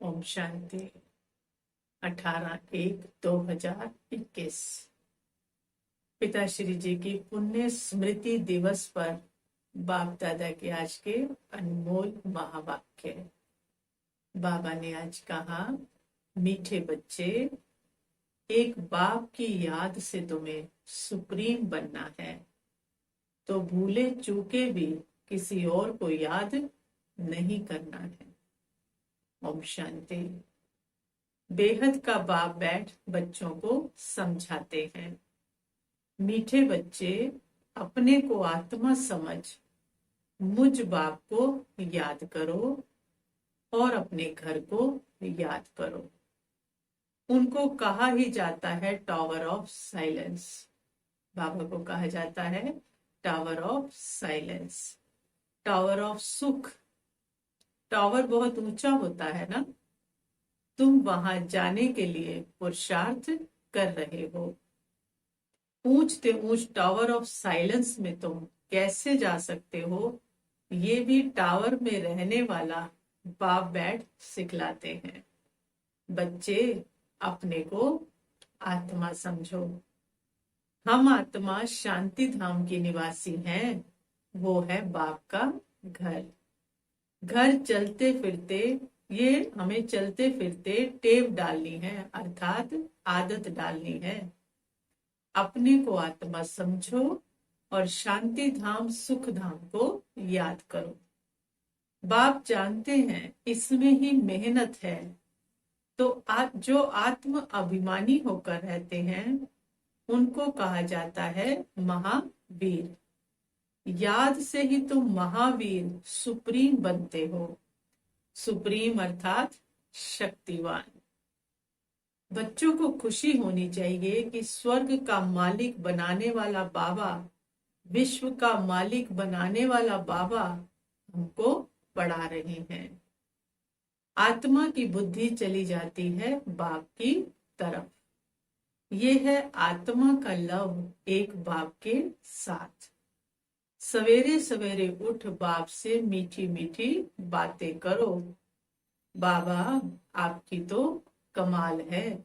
ओम शांति। 18/1/2021 पिताश्री जी की पुण्य स्मृति दिवस पर बाप दादा के आज के अनमोल महावाक्य। बाबा ने आज कहा, मीठे बच्चे, एक बाप की याद से तुम्हें सुप्रीम बनना है, तो भूले चूके भी किसी और को याद नहीं करना है। ओम शांति। बेहद का बाप बैठ बच्चों को समझाते हैं, मीठे बच्चे, अपने को आत्मा समझ मुझ बाप को याद करो और अपने घर को याद करो। उनको कहा ही जाता है टावर ऑफ साइलेंस। बाबा को कहा जाता है tower of silence, tower of सुख। टावर बहुत ऊंचा होता है ना, तुम वहां जाने के लिए पुरुषार्थ कर रहे हो। ऊंचते ऊंच टावर ऑफ साइलेंस में तुम कैसे जा सकते हो, ये भी टावर में रहने वाला बाप बैठ सिखलाते हैं। बच्चे, अपने को आत्मा समझो। हम आत्मा शांति धाम की निवासी हैं, वो है बाप का घर। घर चलते फिरते, ये हमें चलते फिरते टेव डालनी है, अर्थात आदत डालनी है। अपने को आत्मा समझो और शांति धाम सुख धाम को याद करो। बाप जानते हैं इसमें ही मेहनत है, तो जो आत्म अभिमानी होकर रहते हैं उनको कहा जाता है महावीर। याद से ही तुम महावीर सुप्रीम बनते हो। सुप्रीम अर्थात शक्तिवान। बच्चों को खुशी होनी चाहिए कि स्वर्ग का मालिक बनाने वाला बाबा, विश्व का मालिक बनाने वाला बाबा हमको पढ़ा रहे हैं। आत्मा की बुद्धि चली जाती है बाप की तरफ। ये है आत्मा का लव एक बाप के साथ। सवेरे सवेरे उठ बाप से मीठी मीठी बातें करो। बाबा, आपकी तो कमाल है।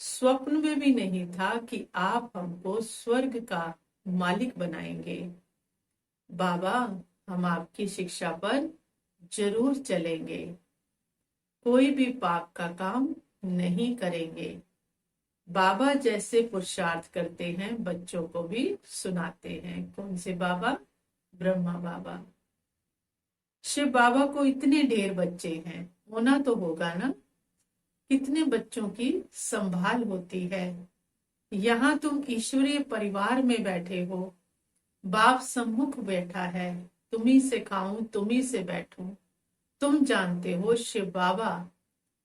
स्वप्न में भी नहीं था कि आप हमको स्वर्ग का मालिक बनाएंगे। बाबा, हम आपकी शिक्षा पर जरूर चलेंगे। कोई भी पाप का काम नहीं करेंगे। बाबा जैसे पुरुषार्थ करते हैं बच्चों को भी सुनाते हैं। कौन से बाबा? ब्रह्मा बाबा। शिव बाबा को इतने ढेर बच्चे हैं, होना तो होगा ना। कितने बच्चों की संभाल होती है। यहाँ तुम ईश्वरीय परिवार में बैठे हो, बाप सम्मुख बैठा है, तुम्ही से खाऊं तुम्ही से बैठूं। तुम जानते हो शिव बाबा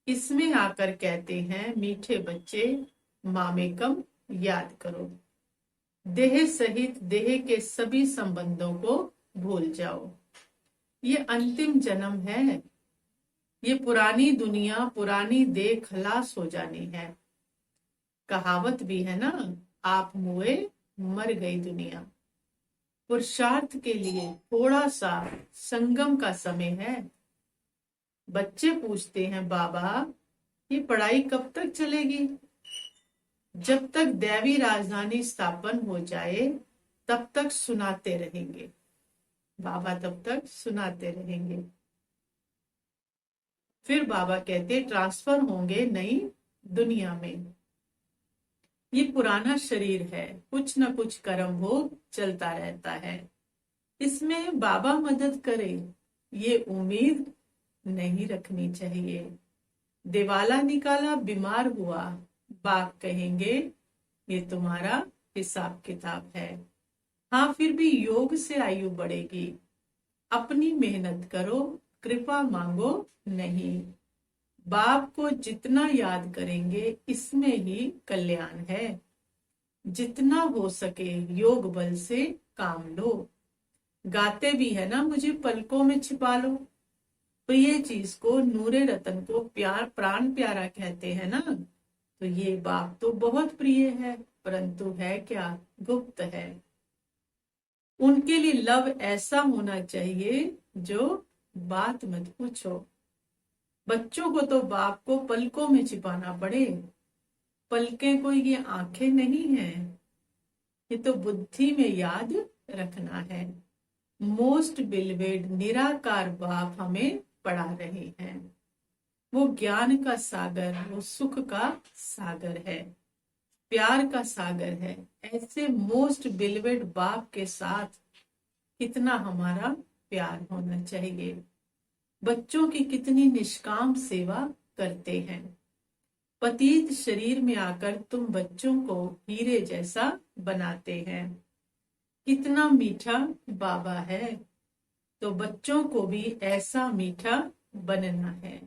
इसमें आकर कहते हैं, मीठे बच्चे, मामेकम याद करो। देह सहित देह के सभी संबंधों को भूल जाओ। ये अंतिम जन्म है। ये पुरानी दुनिया, पुरानी देह खलास हो जानी है। कहावत भी है ना, आप मुए मर गई दुनिया। पुरुषार्थ के लिए थोड़ा सा संगम का समय है। बच्चे पूछते हैं, बाबा ये पढ़ाई कब तक चलेगी? जब तक दैवी राजधानी स्थापन हो जाए तब तक सुनाते रहेंगे। बाबा तब तक सुनाते रहेंगे। फिर बाबा कहते ट्रांसफर होंगे नई दुनिया में। ये पुराना शरीर है, कुछ न कुछ कर्म भोग चलता रहता है। इसमें बाबा मदद करे, ये उम्मीद नहीं रखनी चाहिए। दिवाला निकाला, बीमार हुआ, बाप कहेंगे ये तुम्हारा हिसाब किताब है। हाँ, फिर भी योग से आयु बढ़ेगी। अपनी मेहनत करो, कृपा मांगो नहीं। बाप को जितना याद करेंगे इसमें ही कल्याण है। जितना हो सके योग बल से काम लो। गाते भी है ना, मुझे पलकों में छिपा लो। प्रिय चीज को, नूरे रतन को प्यार प्राण प्यारा कहते हैं ना, तो ये बाप तो बहुत प्रिय है, परंतु है क्या? गुप्त है। उनके लिए लव ऐसा होना चाहिए जो बात मत पूछो। बच्चों को तो बाप को पलकों में छिपाना पड़े। पलकें कोई ये आंखें नहीं है, ये तो बुद्धि में याद रखना है। मोस्ट बिलवेड निराकार बाप हमें पढ़ा रहे हैं। वो ज्ञान का सागर, वो सुख का सागर है, प्यार का सागर है। ऐसे मोस्ट बिलवेड बाप के साथ कितना हमारा प्यार होना चाहिए। बच्चों की कितनी निष्काम सेवा करते हैं। पतित शरीर में आकर तुम बच्चों को हीरे जैसा बनाते हैं। कितना मीठा बाबा है, तो बच्चों को भी ऐसा मीठा बनना है।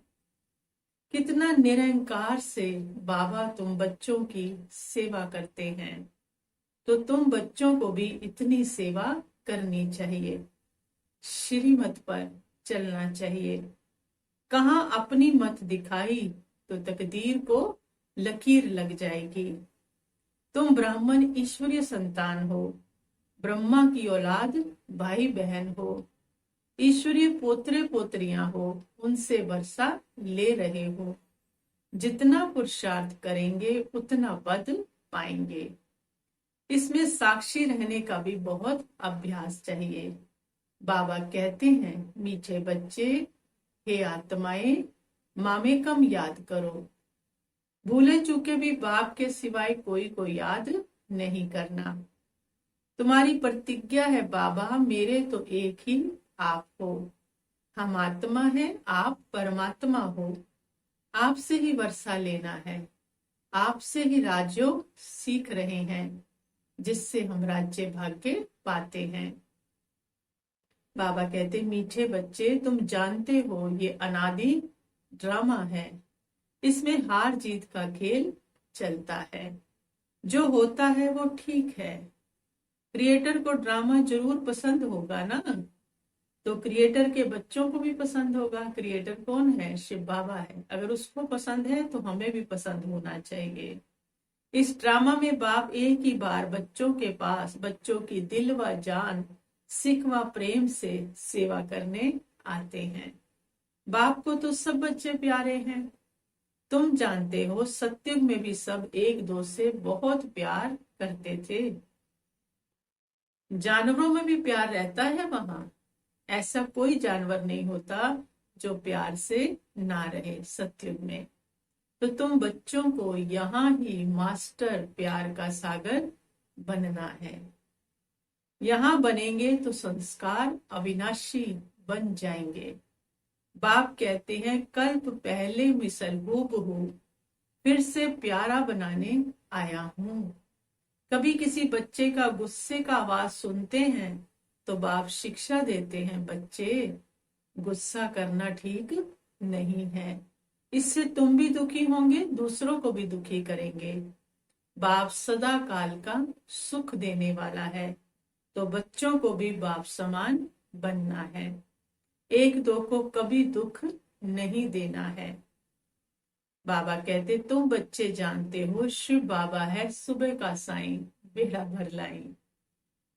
कितना निरंकार से बाबा तुम बच्चों की सेवा करते हैं, तो तुम बच्चों को भी इतनी सेवा करनी चाहिए। श्रीमत पर चलना चाहिए। कहाँ अपनी मत दिखाई तो तकदीर को लकीर लग जाएगी। तुम ब्राह्मण ईश्वरीय संतान हो, ब्रह्मा की औलाद भाई बहन हो, ईश्वरीय पोत्रे पोत्रियां हो, उनसे वर्षा ले रहे हो। जितना पुरुषार्थ करेंगे उतना पद पाएंगे। इसमें साक्षी रहने का भी बहुत अभ्यास चाहिए। बाबा कहते हैं, मीठे बच्चे, हे आत्माएं, मामेकम याद करो। भूले चूके भी बाप के सिवाय कोई को याद नहीं करना। तुम्हारी प्रतिज्ञा है बाबा, मेरे तो एक ही आप हो। हम आत्मा है, आप परमात्मा हो। आपसे ही वर्षा लेना है, आपसे ही राजयोग सीख रहे हैं, जिससे हम राज्य भाग्य पाते हैं। बाबा कहते, मीठे बच्चे, तुम जानते हो ये अनादि ड्रामा है। इसमें हार जीत का खेल चलता है। जो होता है वो ठीक है। क्रिएटर को ड्रामा जरूर पसंद होगा ना, तो क्रिएटर के बच्चों को भी पसंद होगा। क्रिएटर कौन है? शिव बाबा है। अगर उसको पसंद है तो हमें भी पसंद होना चाहिए। इस ड्रामा में बाप एक ही बार बच्चों के पास बच्चों की दिल व जान, सिख व प्रेम से सेवा करने आते हैं। बाप को तो सब बच्चे प्यारे हैं। तुम जानते हो, सतयुग में भी सब एक दो से बहुत प्यार करते थे। जानवरों में भी प्यार रहता है वहां। ऐसा कोई जानवर नहीं होता जो प्यार से ना रहे सतयुग में। तो तुम बच्चों को यहाँ ही मास्टर प्यार का सागर बनना है। यहाँ बनेंगे तो संस्कार अविनाशी बन जाएंगे। बाप कहते हैं, कल्प पहले मिसल हूबहू फिर से प्यारा बनाने आया हूँ। कभी किसी बच्चे का गुस्से का आवाज सुनते हैं तो बाप शिक्षा देते हैं, बच्चे गुस्सा करना ठीक नहीं है। इससे तुम भी दुखी होंगे, दूसरों को भी दुखी करेंगे। बाप सदा काल का सुख देने वाला है, तो बच्चों को भी बाप समान बनना है। एक दो को कभी दुख नहीं देना है। बाबा कहते, तुम बच्चे जानते हो, शिव बाबा है सुबह का साईं, बेड़ा भर लाई।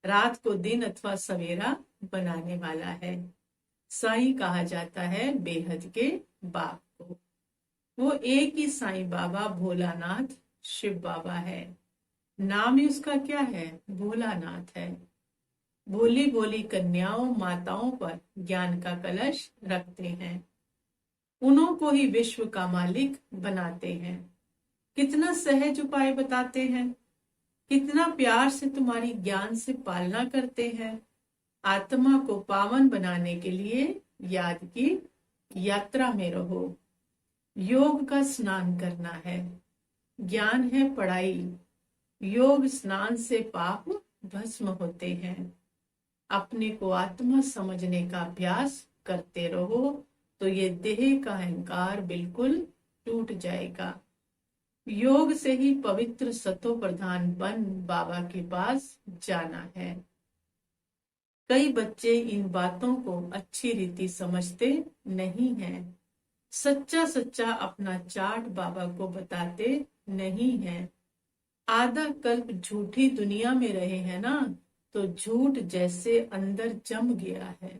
रात को दिन अथवा सवेरा बनाने वाला है। साईं कहा जाता है बेहद के बाप को। वो एक ही साईं बाबा भोलानाथ शिव बाबा है। नाम ही उसका क्या है? भोलानाथ है। भोली भोली कन्याओं माताओं पर ज्ञान का कलश रखते हैं। उन्हों को ही विश्व का मालिक बनाते हैं। कितना सहज उपाय बताते हैं, कितना प्यार से तुम्हारी ज्ञान से पालना करते हैं। आत्मा को पावन बनाने के लिए याद की यात्रा में रहो। योग का स्नान करना है। ज्ञान है पढ़ाई। योग स्नान से पाप भस्म होते हैं। अपने को आत्मा समझने का अभ्यास करते रहो, तो ये देह का अहंकार बिल्कुल टूट जाएगा। योग से ही पवित्र सतो प्रधान बन बाबा के पास जाना है। कई बच्चे इन बातों को अच्छी रीति समझते नहीं हैं। सच्चा सच्चा अपना चार्ट बाबा को बताते नहीं हैं। आधा कल्प झूठी दुनिया में रहे हैं ना, तो झूठ जैसे अंदर जम गया है।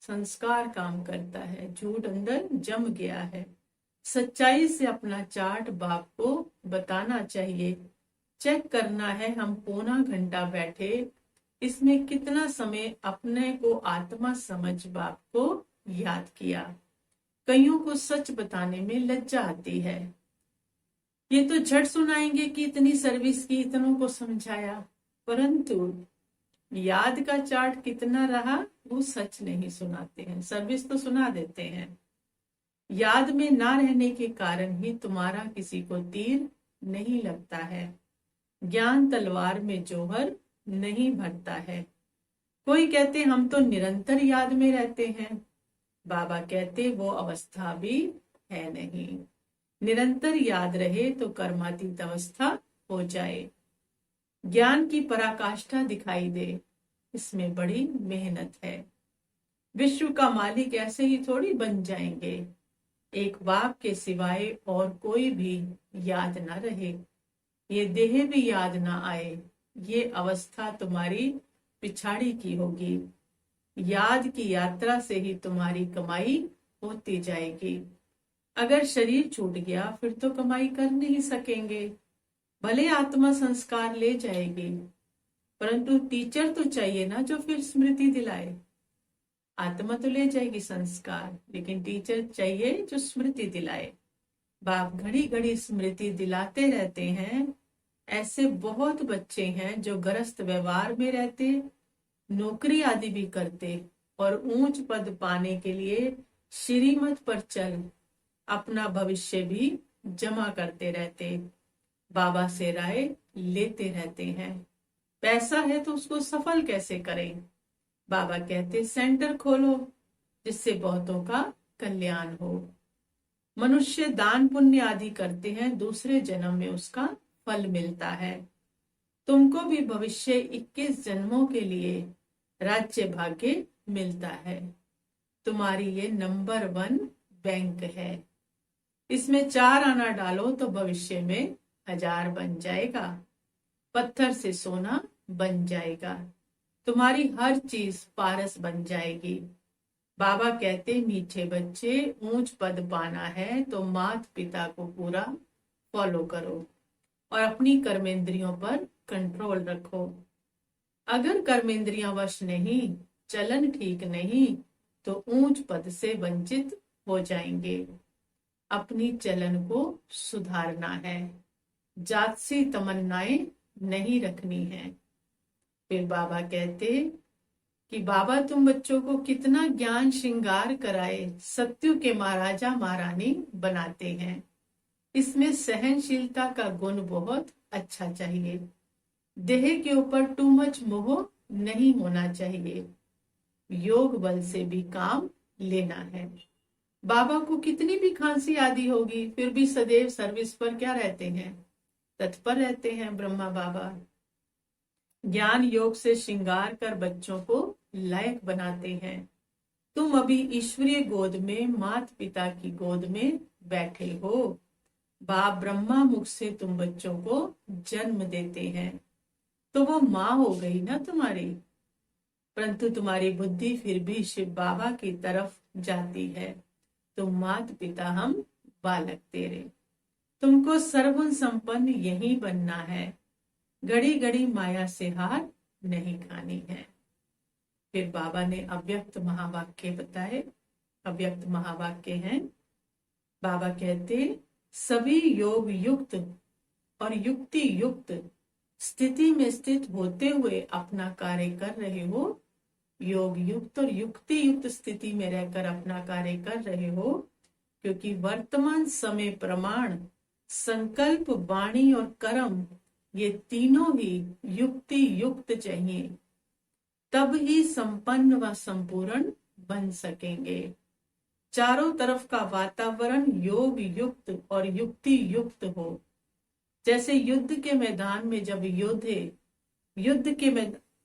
संस्कार काम करता है, झूठ अंदर जम गया है। सच्चाई से अपना चार्ट बाप को बताना चाहिए। चेक करना है, हम पौना घंटा बैठे, इसमें कितना समय अपने को आत्मा समझ बाप को याद किया। कईयों को सच बताने में लज्जा आती है, ये तो झट सुनाएंगे कि इतनी सर्विस की, इतनों को समझाया, परंतु याद का चार्ट कितना रहा वो सच नहीं सुनाते हैं। सर्विस तो सुना देते हैं, याद में ना रहने के कारण ही तुम्हारा किसी को तीर नहीं लगता है। ज्ञान तलवार में जोहर नहीं भरता है। कोई कहते हम तो निरंतर याद में रहते हैं, बाबा कहते वो अवस्था भी है नहीं। निरंतर याद रहे तो कर्मातीत अवस्था हो जाए, ज्ञान की पराकाष्ठा दिखाई दे, इसमें बड़ी मेहनत है। विश्व का मालिक ऐसे ही थोड़ी बन जाएंगे, एक बाप के सिवाय और कोई भी याद ना रहे, ये देह भी याद ना आए, ये अवस्था तुम्हारी पिछाड़ी की होगी। याद की यात्रा से ही तुम्हारी कमाई होती जाएगी। अगर शरीर छूट गया फिर तो कमाई कर नहीं सकेंगे। भले आत्मा संस्कार ले जाएगी, परंतु टीचर तो चाहिए ना जो फिर स्मृति दिलाए। आत्मा तो ले जाएगी संस्कार, लेकिन टीचर चाहिए जो स्मृति दिलाए। बाप घड़ी घड़ी स्मृति दिलाते रहते हैं। ऐसे बहुत बच्चे हैं जो गृहस्थ व्यवहार में रहते, नौकरी आदि भी करते और ऊंच पद पाने के लिए श्रीमत पर चल अपना भविष्य भी जमा करते रहते, बाबा से राय लेते रहते हैं। पैसा है तो उसको सफल कैसे करें। बाबा कहते सेंटर खोलो जिससे बहुतों का कल्याण हो। मनुष्य दान पुण्य आदि करते हैं, दूसरे जन्म में उसका फल मिलता है। तुमको भी भविष्य 21 जन्मों के लिए राज्य भाग्य मिलता है। तुम्हारी ये नंबर 1 बैंक है, इसमें 4 आना डालो तो भविष्य में 1000 बन जाएगा, पत्थर से सोना बन जाएगा, तुम्हारी हर चीज पारस बन जाएगी। बाबा कहते मीठे बच्चे, ऊंच पद पाना है तो माता पिता को पूरा फॉलो करो और अपनी कर्मेंद्रियों पर कंट्रोल रखो। अगर कर्मेंद्रियां वश नहीं, चलन ठीक नहीं, तो ऊंच पद से वंचित हो जाएंगे। अपनी चलन को सुधारना है, जात सी तमन्नाएं नहीं रखनी है। फिर बाबा कहते कि बाबा तुम बच्चों को कितना ज्ञान श्रृंगार कराए, सत्यु के महाराजा महारानी बनाते हैं। इसमें सहनशीलता का गुण बहुत अच्छा चाहिए। देह के ऊपर टू मच मोह नहीं होना चाहिए। योग बल से भी काम लेना है। बाबा को कितनी भी खांसी आदि होगी फिर भी सदैव सर्विस पर क्या रहते हैं, तत्पर रहते हैं ब्रह्मा बाबा। ज्ञान योग से श्रृंगार कर बच्चों को लायक बनाते हैं। तुम अभी ईश्वरीय गोद में, माता पिता की गोद में बैठे हो। बाप ब्रह्मा मुख से तुम बच्चों को जन्म देते हैं, तो वो माँ हो गई ना तुम्हारी, परंतु तुम्हारी बुद्धि फिर भी शिव बाबा की तरफ जाती है। तुम माता पिता, हम बालक तेरे। तुमको सर्वगुण संपन्न यही बनना है, घड़ी घड़ी माया से हार नहीं खानी है। फिर बाबा ने अव्यक्त महावाक्य बताए। अव्यक्त महावाक्य हैं, बाबा कहते सभी योग युक्त और युक्ति युक्त स्थिति में स्थित होते हुए अपना कार्य कर रहे हो। योग युक्त और युक्ति युक्त स्थिति में रहकर अपना कार्य कर रहे हो, क्योंकि वर्तमान समय प्रमाण, संकल्प, वाणी और कर्म ये तीनों ही युक्ति युक्त चाहिए, तब ही संपन्न व संपूर्ण बन सकेंगे। चारों तरफ का वातावरण योग युक्त और युक्ति युक्त हो। जैसे युद्ध के मैदान में जब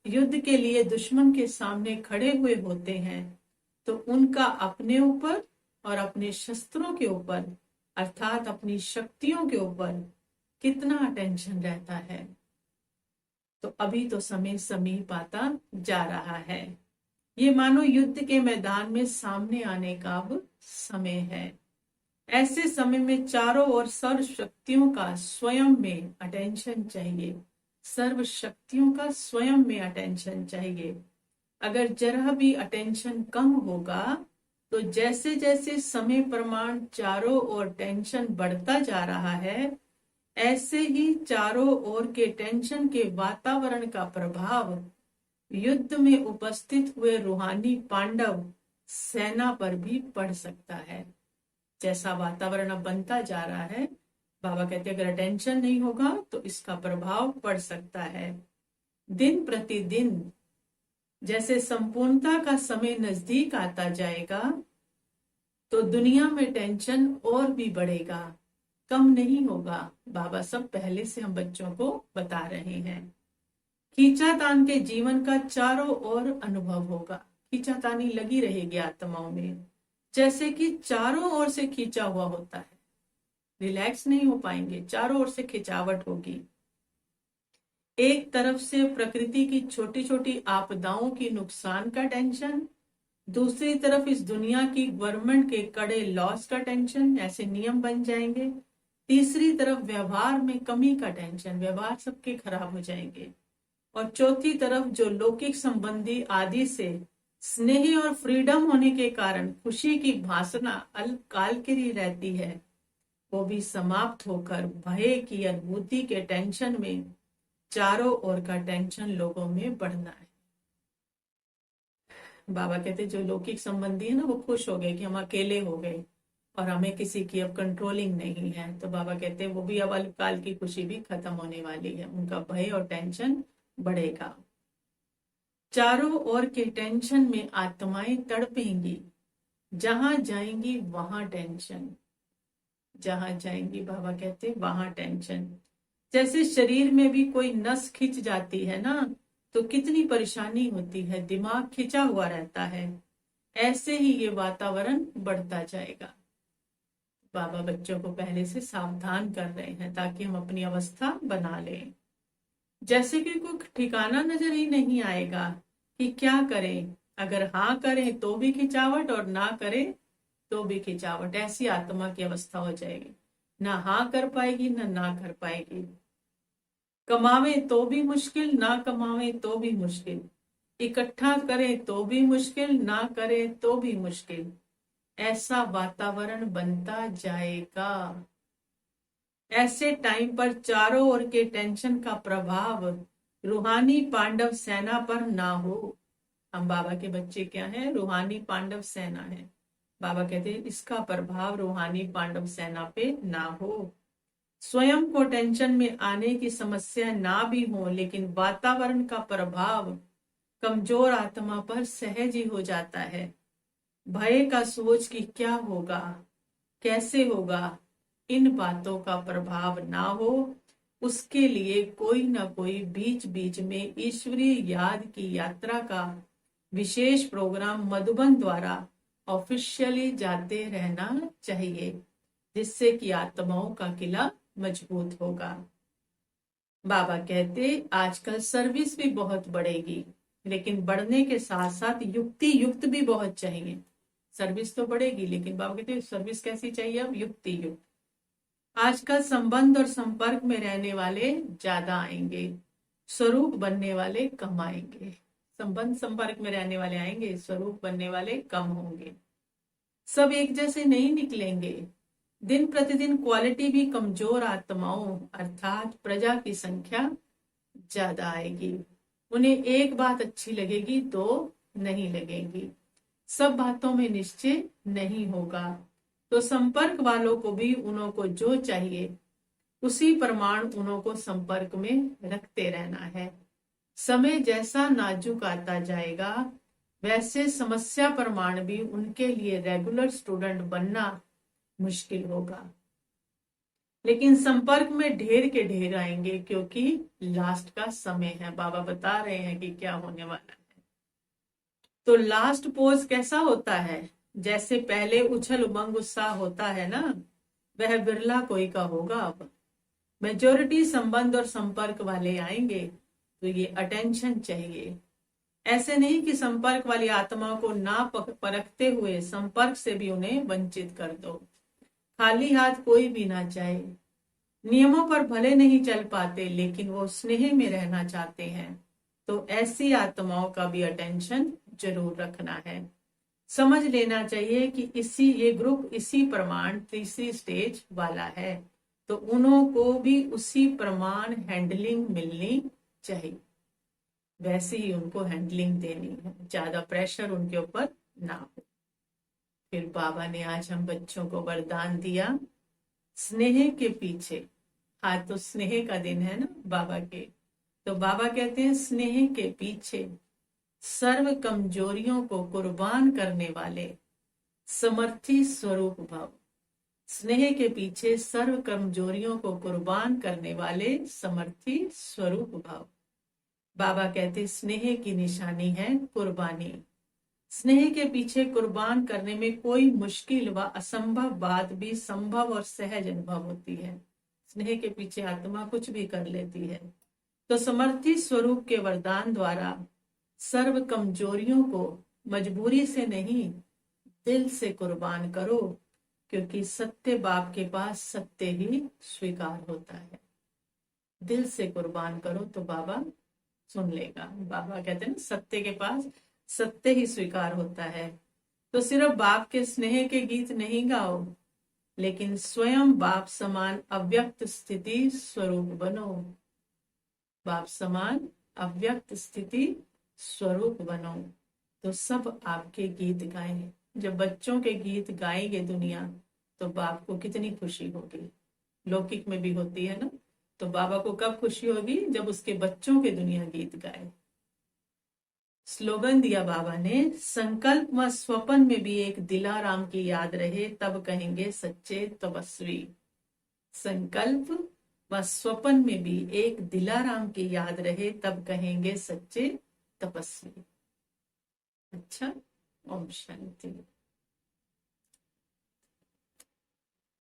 युद्ध के लिए दुश्मन के सामने खड़े हुए होते हैं, तो उनका अपने ऊपर और अपने शस्त्रों के ऊपर अर्थात अपनी शक्तियों के ऊपर कितना अटेंशन रहता है। तो अभी तो समय समीप आता जा रहा है। ये मानो युद्ध के मैदान में सामने आने का अब समय है। ऐसे समय में चारों ओर सर्व शक्तियों का स्वयं में अटेंशन चाहिए। सर्व शक्तियों का स्वयं में अटेंशन चाहिए। अगर जरा भी अटेंशन कम होगा तो जैसे जैसे समय प्रमाण चारों ओर टेंशन बढ़ता जा रहा है, ऐसे ही चारों ओर के टेंशन के वातावरण का प्रभाव युद्ध में उपस्थित हुए रूहानी पांडव सेना पर भी पड़ सकता है। जैसा वातावरण अब बनता जा रहा है, बाबा कहते अगर अटेंशन नहीं होगा तो इसका प्रभाव पड़ सकता है। दिन प्रतिदिन जैसे संपूर्णता का समय नजदीक आता जाएगा तो दुनिया में टेंशन और भी बढ़ेगा, कम नहीं होगा। बाबा सब पहले से हम बच्चों को बता रहे हैं। खींचातान के जीवन का चारों ओर अनुभव होगा। खींचातानी लगी रहेगी आत्माओं में, जैसे कि चारों ओर से खींचा हुआ होता है। रिलैक्स नहीं हो पाएंगे, चारों ओर से खिंचावट होगी। एक तरफ से प्रकृति की छोटी छोटी आपदाओं की नुकसान का टेंशन, दूसरी तरफ इस दुनिया की गवर्नमेंट के कड़े लॉस का टेंशन, ऐसे नियम बन जाएंगे। तीसरी तरफ व्यवहार में कमी का टेंशन, व्यवहार सबके खराब हो जाएंगे। और चौथी तरफ जो लौकिक संबंधी आदि से स्नेही और फ्रीडम होने के कारण खुशी की भासना अल्पकाल के लिए रहती है, वो भी समाप्त होकर भय की अनुभूति के टेंशन में चारों ओर का टेंशन लोगों में बढ़ना है। बाबा कहते जो लौकिक संबंधी है ना, वो खुश हो गए कि हम अकेले हो गए और हमें किसी की अब कंट्रोलिंग नहीं है। तो बाबा कहते वो भी अब अल्पकाल की खुशी भी खत्म होने वाली है, उनका भय और टेंशन बढ़ेगा। चारों ओर के टेंशन में आत्माएं तड़पेंगी। जहां जाएंगी वहां टेंशन, जहां जाएंगी बाबा कहते वहां टेंशन। जैसे शरीर में भी कोई नस खिंच जाती है ना, तो कितनी परेशानी होती है, दिमाग खिंचा हुआ रहता है। ऐसे ही ये वातावरण बढ़ता जाएगा। बाबा बच्चों को पहले से सावधान कर रहे हैं ताकि हम अपनी अवस्था बना लें। जैसे कि कोई ठिकाना नजर ही नहीं आएगा कि क्या करें। अगर हाँ करें तो भी खिंचावट और ना करें तो भी खिंचावट, ऐसी आत्मा की अवस्था हो जाएगी। ना हाँ कर पाएगी ना कर पाएगी। कमावे तो भी मुश्किल, ना कमावे तो भी मुश्किल। इकट्ठा करें तो भी मुश्किल, ना करें तो भी मुश्किल। ऐसा वातावरण बनता जाएगा। ऐसे टाइम पर चारों ओर के टेंशन का प्रभाव रूहानी पांडव सेना पर ना हो। हम बाबा के बच्चे क्या हैं? रूहानी पांडव सेना है। बाबा कहते हैं इसका प्रभाव रूहानी पांडव सेना पे ना हो। स्वयं को टेंशन में आने की समस्या ना भी हो, लेकिन वातावरण का प्रभाव कमजोर आत्मा पर सहज ही हो जाता है। भय का सोच कि क्या होगा, कैसे होगा, इन बातों का प्रभाव ना हो, उसके लिए कोई ना कोई बीच बीच में ईश्वरीय याद की यात्रा का विशेष प्रोग्राम मधुबन द्वारा ऑफिशियली जाते रहना चाहिए, जिससे कि आत्माओं का किला मजबूत होगा। बाबा कहते आजकल सर्विस भी बहुत बढ़ेगी, लेकिन बढ़ने के साथ साथ युक्ति युक्त भी बहुत चाहिए। सर्विस तो बढ़ेगी, लेकिन बाबा कहते सर्विस कैसी चाहिए? अब युक्ति युक्त। आजकल संबंध और संपर्क में रहने वाले ज्यादा आएंगे, स्वरूप बनने वाले कम आएंगे। संबंध संपर्क में रहने वाले आएंगे, स्वरूप बनने वाले कम होंगे। सब एक जैसे नहीं निकलेंगे। दिन प्रतिदिन क्वालिटी भी कमजोर आत्माओं अर्थात प्रजा की संख्या ज्यादा आएगी। उन्हें एक बात अच्छी लगेगी तो नहीं लगेगी, सब बातों में निश्चय नहीं होगा। तो संपर्क वालों को भी उन्हों को जो चाहिए उसी प्रमाण उन्हों को संपर्क में रखते रहना है। समय जैसा नाजुक आता जाएगा, वैसे समस्या प्रमाण भी उनके लिए रेगुलर स्टूडेंट बनना मुश्किल होगा। लेकिन संपर्क में ढेर के ढेर आएंगे, क्योंकि लास्ट का समय है। बाबा बता रहे हैं कि क्या होने वाला है। तो लास्ट पोज कैसा होता है? जैसे पहले उछल उमंग उत्साह होता है ना, वह बिरला कोई का होगा। अब मेजोरिटी संबंध और संपर्क वाले आएंगे, तो ये अटेंशन चाहिए। ऐसे नहीं कि संपर्क वाली आत्माओं को ना परखते हुए संपर्क से भी उन्हें वंचित कर दो। खाली हाथ कोई भी ना जाए। नियमों पर भले नहीं चल पाते लेकिन वो स्नेह में रहना चाहते हैं, तो ऐसी आत्माओं का भी अटेंशन जरूर रखना है। समझ लेना चाहिए कि ये ग्रुप इसी प्रमाण तीसरी स्टेज वाला है, तो उन्हों को भी उसी प्रमाण हैंडलिंग मिलनी चाहिए, वैसे ही उनको हैंडलिंग देनी है, ज्यादा प्रेशर उनके ऊपर ना हो। फिर बाबा ने आज हम बच्चों को वरदान दिया, स्नेह के पीछे। आज तो स्नेह का दिन है ना बाबा के, तो बाबा कहते हैं स्नेह के पीछे सर्व कमजोरियों को कुर्बान करने वाले समर्थी स्वरूप भाव। स्नेह के पीछे सर्व कमजोरियों को कुर्बान करने वाले समर्थी स्वरूप भाव। बाबा कहते स्नेह की निशानी है कुर्बानी। स्नेह के पीछे कुर्बान करने में कोई मुश्किल व असंभव बात भी संभव और सहज अनुभव होती है। स्नेह के पीछे आत्मा कुछ भी कर लेती है। तो समर्थी स्वरूप के वरदान द्वारा सर्व कमजोरियों को मजबूरी से नहीं, दिल से कुर्बान करो, क्योंकि सत्य बाप के पास सत्य ही स्वीकार होता है। दिल से कुर्बान करो तो बाबा सुन लेगा। बाबा कहते हैं ना, सत्य के पास सत्य ही स्वीकार होता है। तो सिर्फ बाप के स्नेह के गीत नहीं गाओ, लेकिन स्वयं बाप समान अव्यक्त स्थिति स्वरूप बनो। बाप समान अव्यक्त स्थिति स्वरूप बनो, तो सब आपके गीत गाएं। जब बच्चों के गीत गाएंगे दुनिया, तो बाप को कितनी खुशी होगी। लौकिक में भी होती है ना, तो बाबा को कब खुशी होगी? जब उसके बच्चों के दुनिया गीत गाए। स्लोगन दिया बाबा ने, संकल्प व स्वप्न में भी एक दिलाराम की याद रहे, तब कहेंगे सच्चे तपस्वी। संकल्प व स्वप्न में भी एक दिलाराम की याद रहे, तब कहेंगे सच्चे तपस्वी। अच्छा, ओम शांति।